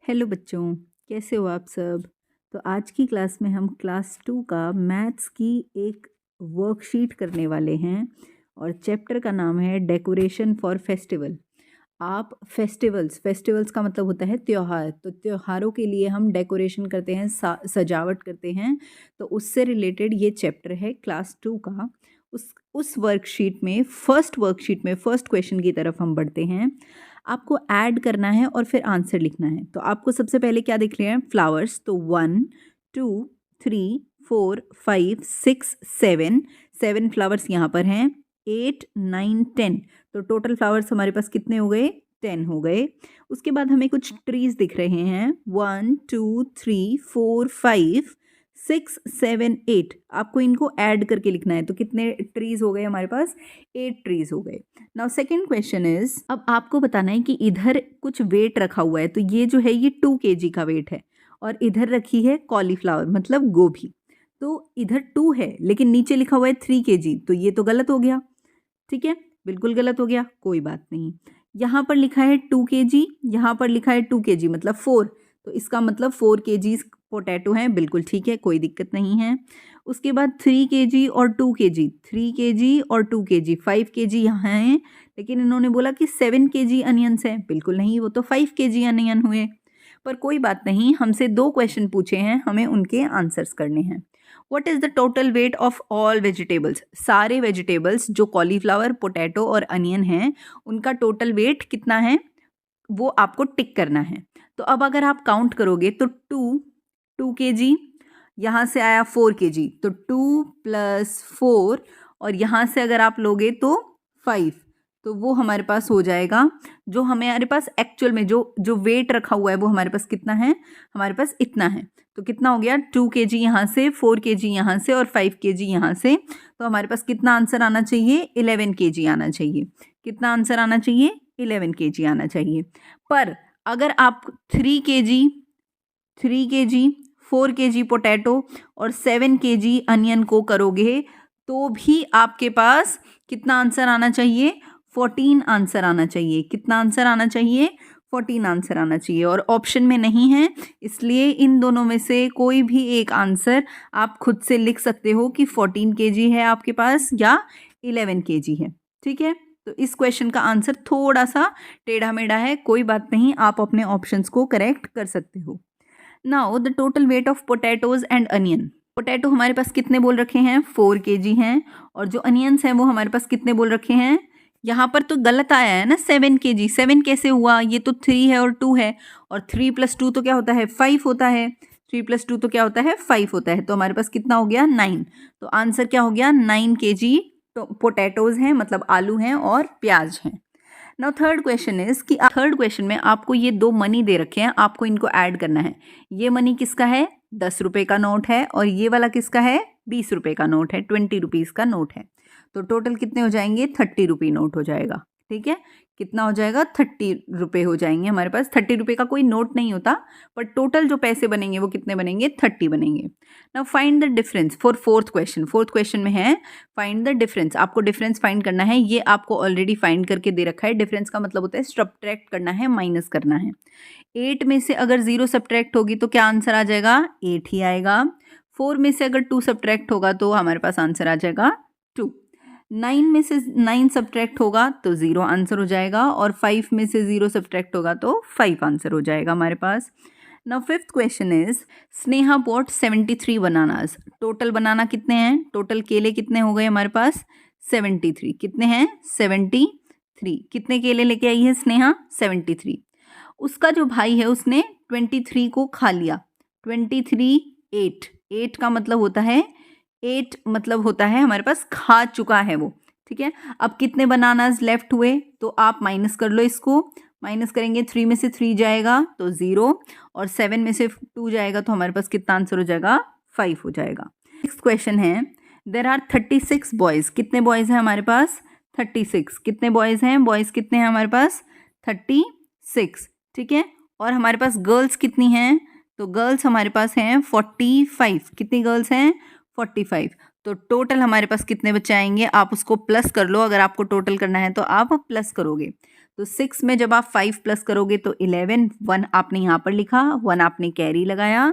Hello बच्चों, कैसे हो आप सब। तो आज की क्लास में हम क्लास 2 का मैथ्स की एक वर्कशीट करने वाले हैं और चैप्टर का नाम है डेकोरेशन फॉर फेस्टिवल। आप फेस्टिवल्स का मतलब होता है त्यौहार, तो त्योहारों के लिए हम डेकोरेशन करते हैं, सजावट करते हैं। तो उससे रिलेटेड ये चैप्टर है क्लास 2 का। उस वर्कशीट में फर्स्ट क्वेश्चन की तरफ हम बढ़ते हैं। आपको ऐड करना है और फिर आंसर लिखना है। तो आपको सबसे पहले क्या दिख रहे हैं? फ्लावर्स। तो 1 2 3 4 5 6 7 7 फ्लावर्स यहाँ पर हैं। 8 9 10, तो टोटल फ्लावर्स हमारे पास कितने हो गए? 10 हो गए। उसके बाद हमें कुछ ट्रीज दिख रहे हैं। 1 2 3 4 5 6 7 8। आपको इनको ऐड करके लिखना है। तो कितने ट्रीज हो गए हमारे पास? 8 ट्रीज हो गए। नाउ सेकेंड क्वेश्चन इज, अब आपको बताना है कि इधर कुछ वेट रखा हुआ है। तो ये जो है ये 2 kg का वेट है और इधर रखी है कॉलीफ्लावर मतलब गोभी। तो इधर 2 है लेकिन नीचे लिखा हुआ है 3 kg, तो ये तो गलत हो गया। ठीक है, बिल्कुल गलत हो गया, कोई बात नहीं। यहाँ पर लिखा है 2 kg, यहाँ पर लिखा है 2 kg मतलब 4, तो इसका मतलब 4 kg पोटैटो हैं। बिल्कुल ठीक है, कोई दिक्कत नहीं है। उसके बाद 3 kg और 2 kg, 3 kg और 2 kg, 5 kg यहाँ हैं। लेकिन इन्होंने बोला कि 7 kg अनियंस है। बिल्कुल नहीं, वो तो 5 kg अनियन हुए। पर कोई बात नहीं, हमसे 2 क्वेश्चन पूछे हैं, हमें उनके आंसर्स करने हैं। What is the total weight of all vegetables? सारे वेजिटेबल्स जो कॉलीफ्लावर, पोटैटो और अनियन हैं, उनका टोटल वेट कितना है वो आपको टिक करना है। तो अब अगर आप काउंट करोगे तो 2 kg, यहाँ से आया 4 kg, तो 2 + 4, और यहाँ से अगर आप लोगे तो 5, तो वो हमारे पास हो जाएगा। जो हमारे पास एक्चुअल में जो जो वेट रखा हुआ है वो हमारे पास कितना है? हमारे पास इतना है। तो कितना हो गया? 2 kg यहाँ से, 4 kg यहाँ से और 5 kg यहाँ से। तो हमारे पास कितना आंसर आना चाहिए? 11 kg आना चाहिए। कितना आंसर आना चाहिए? 11 kg आना चाहिए। पर अगर आप 3 kg 4 kg पोटैटो और 7 kg अनियन को करोगे तो भी आपके पास कितना आंसर आना चाहिए? 14 आंसर आना चाहिए। कितना आंसर आना चाहिए? 14 आंसर आना चाहिए। और ऑप्शन में नहीं है, इसलिए इन दोनों में से कोई भी एक आंसर आप खुद से लिख सकते हो कि 14 kg है आपके पास या 11 kg है। ठीक है, तो इस क्वेश्चन का आंसर थोड़ा सा टेढ़ा मेढ़ा है, कोई बात नहीं, आप अपने ऑप्शंस को करेक्ट कर सकते हो। Now the total weight of potatoes and onion. Potato हमारे पास कितने बोल रखे हैं? 4 kg हैं। और जो अनियंस हैं वो हमारे पास कितने बोल रखे हैं? यहाँ पर तो गलत आया है ना, 7 kg। 7 कैसे हुआ? ये तो 3 है और 2 है, और 3 + 2 तो क्या होता है? 5 होता है। 3 + 2 तो क्या होता है? 5 होता है। तो हमारे पास कितना हो गया? 9। तो आंसर क्या हो गया? 9 kg पोटैटोज हैं, मतलब आलू हैं और प्याज हैं। नाउ थर्ड क्वेश्चन इज कि थर्ड क्वेश्चन में आपको ये 2 मनी दे रखे हैं, आपको इनको ऐड करना है। ये मनी किसका है? 10 रुपए का नोट है, और ये वाला किसका है? 20 रुपए का नोट है, 20 रुपीज़ का नोट है। तो टोटल कितने हो जाएंगे? 30 रुपये नोट हो जाएगा। ठीक है, कितना हो जाएगा? 30 रुपये हो जाएंगे हमारे पास। 30 रुपये का कोई नोट नहीं होता, पर टोटल जो पैसे बनेंगे वो कितने बनेंगे? 30 बनेंगे। Now find the difference for fourth question. Fourth question में है फाइंड द डिफरेंस। आपको डिफरेंस फाइंड करना है। ये आपको ऑलरेडी फाइंड करके दे रखा है। डिफरेंस का मतलब होता है सब्ट्रैक्ट करना है, माइनस करना है। 8 में से अगर 0 सब्ट्रैक्ट होगी तो क्या आंसर आ जाएगा? 8 ही आएगा। 4 में से अगर 2 सब्ट्रैक्ट होगा तो हमारे पास आंसर आ जाएगा 2। 9 में से 9 सब्ट्रैक्ट होगा तो 0 आंसर हो जाएगा, और 5 में से 0 सब्ट्रैक्ट होगा तो 5 आंसर हो जाएगा हमारे पास। Now fifth question is Sneha bought 73 bananas. Total banana कितने हैं? टोटल केले कितने हो गए हमारे पास? 73। कितने हैं? 73। कितने केले लेके आई है स्नेहा? 73। उसका जो भाई है उसने 23 को खा लिया। 23 8, 8 का मतलब होता है, 8 मतलब होता है हमारे पास खा चुका है वो। ठीक है, अब कितने बनानास लेफ्ट हुए? तो आप माइनस कर लो इसको। माइनस करेंगे, 3 में से 3 जाएगा तो 0, और 7 में से 2 जाएगा तो हमारे पास कितना आंसर हो जाएगा? 5 हो जाएगा। नेक्स्ट क्वेश्चन है देर आर 36 बॉयज़। कितने बॉयज़ हैं हमारे पास? 36। कितने बॉयज़ हैं? बॉयज़ कितने हैं हमारे पास? 36। ठीक है, और हमारे पास गर्ल्स कितनी हैं? तो गर्ल्स हमारे पास हैं 45। कितनी गर्ल्स हैं? 45। तो टोटल हमारे पास कितने बच्चे आएंगे? आप उसको प्लस कर लो, अगर आपको टोटल करना है तो आप प्लस करोगे तो 6 में जब आप 5 प्लस करोगे तो 11, 1 आपने यहाँ पर लिखा, 1 आपने कैरी लगाया।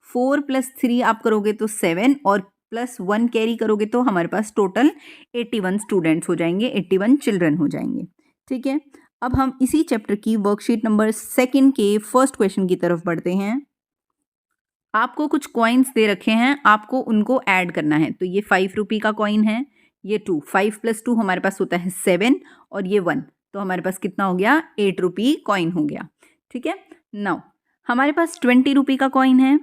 4 + 3 आप करोगे तो 7 और +1 कैरी करोगे तो हमारे पास टोटल 81 स्टूडेंट्स हो जाएंगे, 81 चिल्ड्रन हो जाएंगे। ठीक है, अब हम इसी चैप्टर की वर्कशीट नंबर 2 के फर्स्ट क्वेश्चन की तरफ बढ़ते हैं। आपको कुछ कॉइन्स दे रखे हैं, आपको उनको ऐड करना है। तो ये 5 रुपये का कॉइन है, ये 2, 5 + 2 हमारे पास होता है 7 और ये 1, तो हमारे पास कितना हो गया, 8 रुपये कॉइन हो गया। ठीक है, नाउ हमारे पास 20 रुपये का कॉइन है,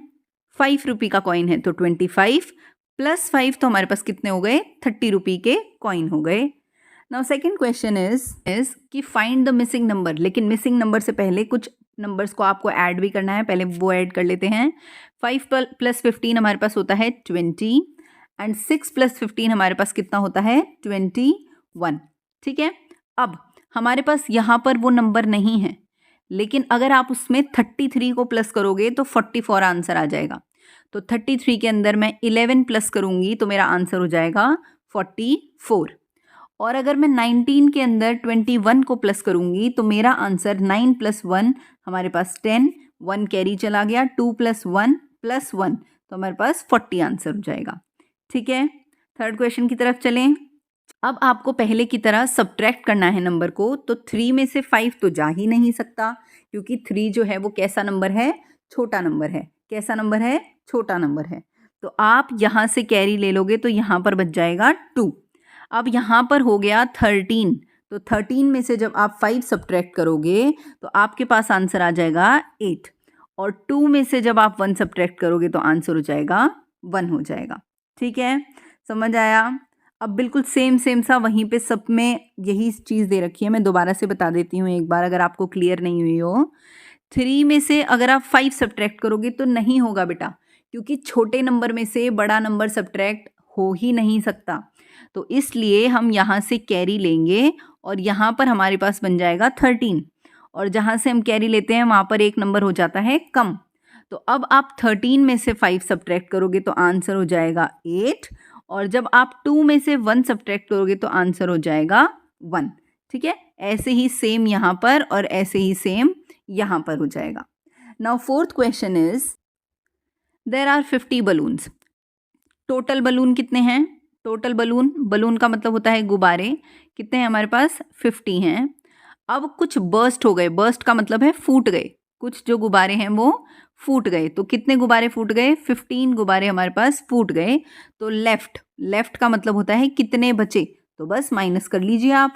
5 रुपये का कॉइन है, तो 25 + 5 तो हमारे पास कितने हो गए, 30 रुपये के कॉइन हो गए। नाउ सेकेंड क्वेश्चन इज कि फाइंड द मिसिंग नंबर, लेकिन मिसिंग नंबर से पहले कुछ नंबर्स को आपको ऐड भी करना है, पहले वो ऐड कर लेते हैं। 5 + 15 हमारे पास होता है 20 एंड 6 + 15 हमारे पास कितना होता है, 21। ठीक है, अब हमारे पास यहाँ पर वो नंबर नहीं है, लेकिन अगर आप उसमें 33 को प्लस करोगे तो 44 आंसर आ जाएगा। तो 33 के अंदर मैं 11 प्लस करूँगी तो मेरा आंसर हो जाएगा 44। और अगर मैं 19 के अंदर 21 को प्लस करूँगी तो मेरा आंसर 9 + 1 हमारे पास 10, 1 कैरी चला गया, 2 + 1 + 1 तो हमारे पास 40 आंसर हो जाएगा। ठीक है, थर्ड क्वेश्चन की तरफ चलें। अब आपको पहले की तरह सब्ट्रैक्ट करना है नंबर को। तो 3 में से 5 तो जा ही नहीं सकता, क्योंकि 3 जो है वो कैसा नंबर है, छोटा नंबर है। कैसा नंबर है, छोटा नंबर है। तो आप यहाँ से कैरी ले लोगे तो यहाँ पर बच जाएगा 2। अब यहाँ पर हो गया 13, तो 13 में से जब आप 5 सब्ट्रैक्ट करोगे तो आपके पास आंसर आ जाएगा 8, और 2 में से जब आप 1 सब्ट्रैक्ट करोगे तो आंसर हो जाएगा 1 हो जाएगा। ठीक है, समझ आया। अब बिल्कुल सेम सा वहीं पे सब में यही चीज़ दे रखी है, मैं दोबारा से बता देती हूँ एक बार अगर आपको क्लियर नहीं हुई हो। 3 में से अगर आप 5 सब्ट्रैक्ट करोगे तो नहीं होगा बेटा, क्योंकि छोटे नंबर में से बड़ा नंबर सब्ट्रैक्ट हो ही नहीं सकता। तो इसलिए हम यहाँ से कैरी लेंगे और यहाँ पर हमारे पास बन जाएगा 13, और जहाँ से हम कैरी लेते हैं वहाँ पर एक नंबर हो जाता है कम। तो अब आप 13 में से 5 सब्ट्रैक्ट करोगे तो आंसर हो जाएगा 8, और जब आप 2 में से 1 सब्ट्रैक्ट करोगे तो आंसर हो जाएगा 1। ठीक है, ऐसे ही सेम यहाँ पर और ऐसे ही सेम यहाँ पर हो जाएगा। Now fourth question is, there are 50 balloons. Total balloon कितने हैं, टोटल बलून का मतलब होता है गुब्बारे, कितने हैं हमारे पास, 50 हैं। अब कुछ बर्स्ट हो गए, बर्स्ट का मतलब है फूट गए, कुछ जो गुब्बारे हैं वो फूट गए। तो कितने गुब्बारे फूट गए, 15 गुब्बारे हमारे पास फूट गए। तो लेफ्ट का मतलब होता है कितने बचे, तो बस माइनस कर लीजिए आप।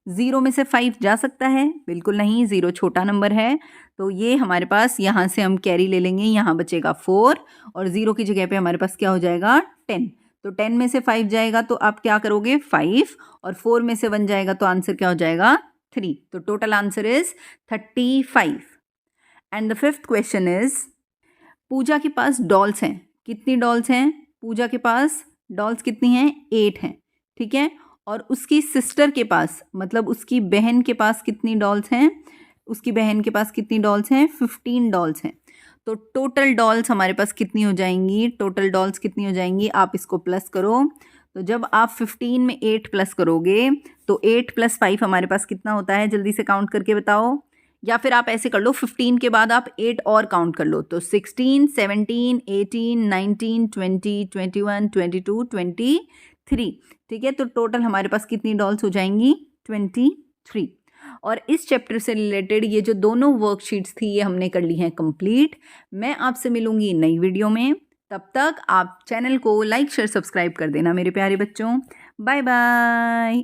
0 में से 5 जा सकता है, बिल्कुल नहीं, 0 छोटा नंबर है। तो ये हमारे पास यहाँ से हम कैरी ले लेंगे, यहाँ बचेगा 4 और 0 की जगह पे हमारे पास क्या हो जाएगा, 10। तो 10 में से 5 जाएगा तो आप क्या करोगे, 5, और 4 में से 1 जाएगा तो आंसर क्या हो जाएगा, 3। तो total answer is 35। And the fifth question is, Pooja के पास डॉल्स हैं, कितनी डॉल्स हैं, पूजा के पास डॉल्स कितनी हैं, 8 हैं। ठीक है, और उसकी सिस्टर के पास, मतलब उसकी बहन के पास कितनी डॉल्स हैं, उसकी बहन के पास कितनी डॉल्स हैं, 15 डॉल्स हैं। तो टोटल डॉल्स हमारे पास कितनी हो जाएंगी, टोटल डॉल्स कितनी हो जाएंगी, आप इसको प्लस करो। तो जब आप 15 में 8 प्लस करोगे तो 8 + 5 हमारे पास कितना होता है, जल्दी से काउंट करके बताओ। या फिर आप ऐसे कर लो, 15 के बाद आप 8 और काउंट कर लो, तो 16, 17, 18, 19, 20, 21, 22, 23। ठीक है, तो टोटल हमारे पास कितनी डॉल्स हो जाएंगी, 23। और इस चैप्टर से रिलेटेड ये जो दोनों वर्कशीट्स थी ये हमने कर ली हैं कंप्लीट। मैं आपसे मिलूंगी नई वीडियो में, तब तक आप चैनल को लाइक शेयर सब्सक्राइब कर देना मेरे प्यारे बच्चों। Bye bye.